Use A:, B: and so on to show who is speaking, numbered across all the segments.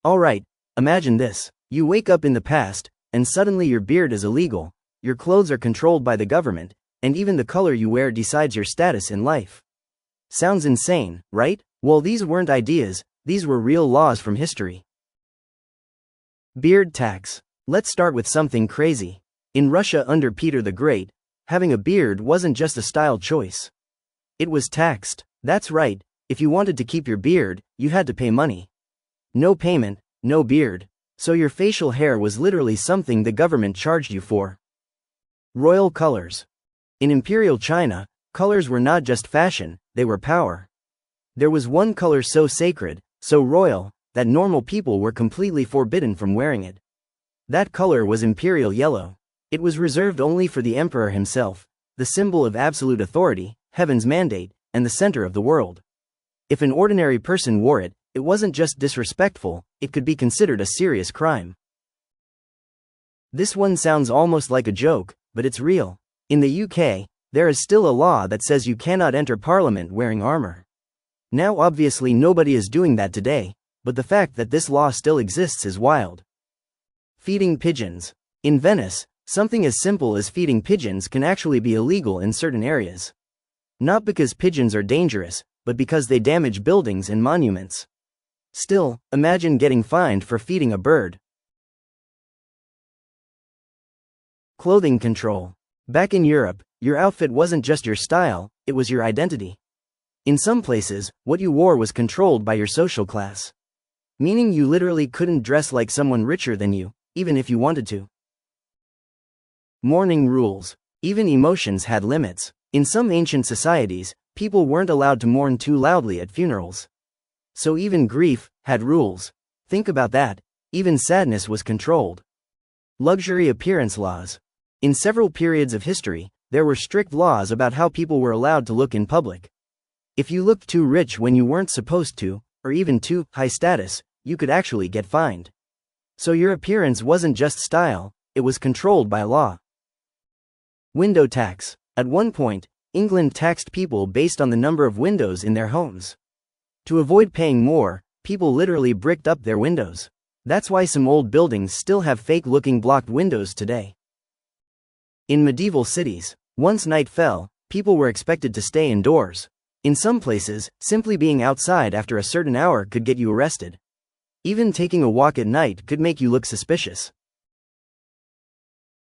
A: Alright, imagine this. You wake up in the past, and suddenly your beard is illegal, your clothes are controlled by the government, and even the color you wear decides your status in life. Sounds insane, right? Well, these weren't ideas, these were real laws from history. Beard tax. Let's start with something crazy. In Russia under Peter the Great, having a beard wasn't just a style choice. It was taxed. That's right, if you wanted to keep your beard, you had to pay money. No payment, no beard. So your facial hair was literally something the government charged you for. Royal colors. In Imperial China, colors were not just fashion, they were power. There was one color so sacred, so royal, that normal people were completely forbidden from wearing it. That color was imperial yellow. It was reserved only for the emperor himself, the symbol of absolute authority, heaven's mandate, and the center of the world. If an ordinary person wore it, it wasn't just disrespectful, it could be considered a serious crime. This one sounds almost like a joke, but it's real. In the UK, there is still a law that says you cannot enter Parliament wearing armor. Now obviously nobody is doing that today, but the fact that this law still exists is wild. Feeding pigeons. In Venice, something as simple as feeding pigeons can actually be illegal in certain areas. Not because pigeons are dangerous, but because they damage buildings and monuments. Still, imagine getting fined for feeding a bird. Clothing control. Back in Europe, your outfit wasn't just your style, it was your identity. In some places, what you wore was controlled by your social class. Meaning you literally couldn't dress like someone richer than you, even if you wanted to. Mourning rules. Even emotions had limits. In some ancient societies, people weren't allowed to mourn too loudly at funerals. So even grief had rules. Think about that, even sadness was controlled. Luxury appearance laws. In several periods of history, there were strict laws about how people were allowed to look in public. If you looked too rich when you weren't supposed to, or even too high status, you could actually get fined. So your appearance wasn't just style, it was controlled by law. Window tax. At one point, England taxed people based on the number of windows in their homes. To avoid paying more, people literally bricked up their windows. That's why some old buildings still have fake-looking blocked windows today. In medieval cities, once night fell, people were expected to stay indoors. In some places, simply being outside after a certain hour could get you arrested. Even taking a walk at night could make you look suspicious.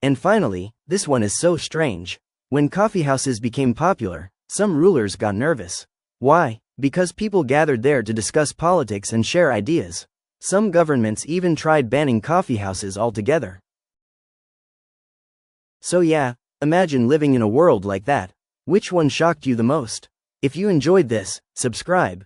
A: And finally, this one is so strange. When coffeehouses became popular, some rulers got nervous. Why? Because people gathered there to discuss politics and share ideas. Some governments even tried banning coffeehouses altogether. So yeah, imagine living in a world like that. Which one shocked you the most? If you enjoyed this, subscribe.